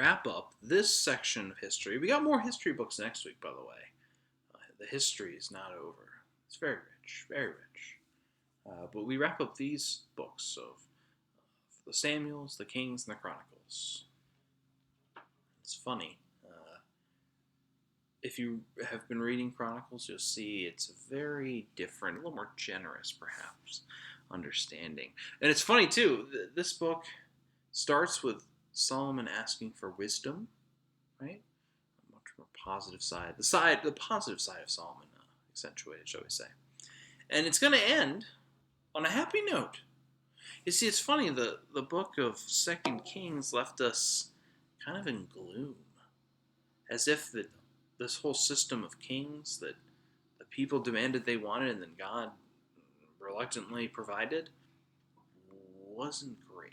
wrap up this section of history. We got more history books next week, by the way. The history is not over. It's very rich, very rich. But we wrap up these books of the Samuels, the Kings, and the Chronicles. It's funny. If you have been reading Chronicles, you'll see it's very different, a little more generous, perhaps, understanding. And it's funny, too. This book starts with Solomon asking for wisdom, right? A much more positive side. The positive side of Solomon, accentuated, shall we say. And it's going to end on a happy note. You see, it's funny, the book of 2 Kings left us kind of in gloom. As if this whole system of kings that the people demanded they wanted and then God reluctantly provided wasn't great.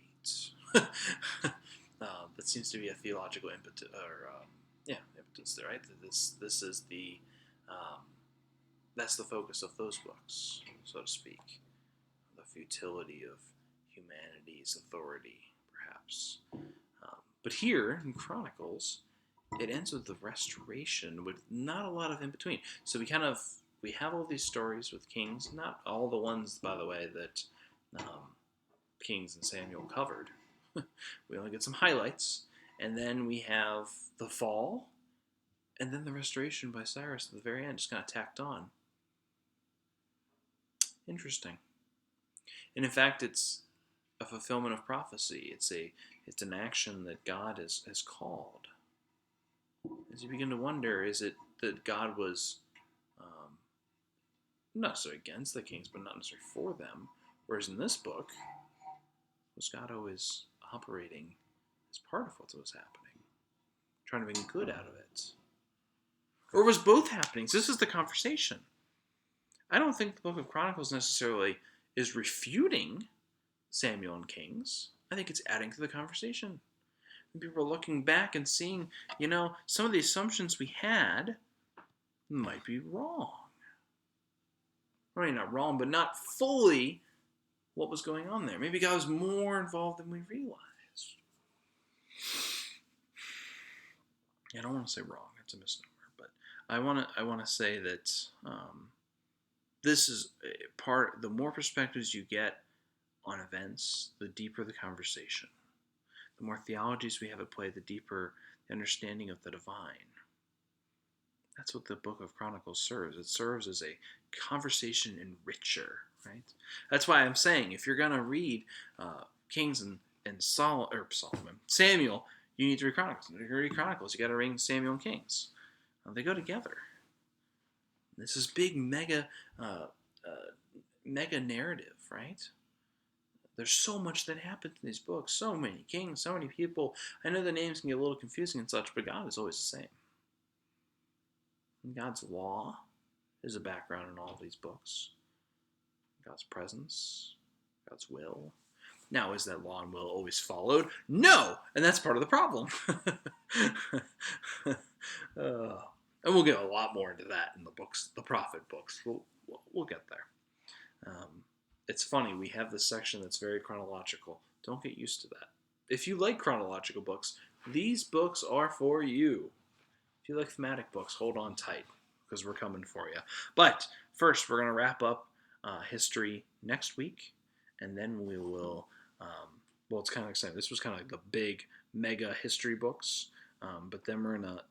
That seems to be a theological impetus, impetus there, right? This is that's the focus of those books, so to speak. The futility of humanity's authority, perhaps. But here in Chronicles, it ends with the restoration with not a lot of in between. So we have all these stories with kings, not all the ones, by the way, that Kings and Samuel covered. We only get some highlights, and then we have the fall, and then the restoration by Cyrus at the very end, just kind of tacked on. Interesting. And in fact, it's a fulfillment of prophecy. It's an action that God has called. As you begin to wonder, is it that God was not necessarily against the kings, but not necessarily for them? Whereas in this book, was God always operating as part of what was happening, trying to bring good out of it? Or was both happening? So this is the conversation. I don't think the book of Chronicles necessarily is refuting Samuel and Kings. I think it's adding to the conversation. People are looking back and seeing, some of the assumptions we had might be wrong. I mean, not wrong, but not fully what was going on there. Maybe God was more involved than we realized. I don't want to say wrong. That's a misnomer. But I want to say that this is the more perspectives you get on events, the deeper the conversation. The more theologies we have at play, the deeper the understanding of the divine. That's what the book of Chronicles serves. It serves as a conversation enricher, right? That's why I'm saying, if you're going to read Kings and Samuel, you need to read Chronicles. If you're going to read Chronicles, you got to read Samuel and Kings. They go together. This is big mega narrative, right? There's so much that happens in these books. So many kings, so many people. I know the names can get a little confusing and such, but God is always the same. And God's law is a background in all of these books. God's presence, God's will. Now, is that law and will always followed? No! And that's part of the problem. And we'll get a lot more into that in the books, the prophet books. We'll get there. It's funny, we have this section that's very chronological. Don't get used to that. If you like chronological books, these books are for you. If you like thematic books, hold on tight, because we're coming for you. But first, we're going to wrap up history next week, and then we will, it's kind of exciting. This was kind of like the big, mega history books, but then we're going to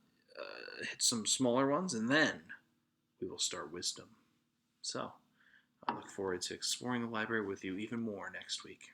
hit some smaller ones, and then we will start wisdom. So, I look forward to exploring the library with you even more next week.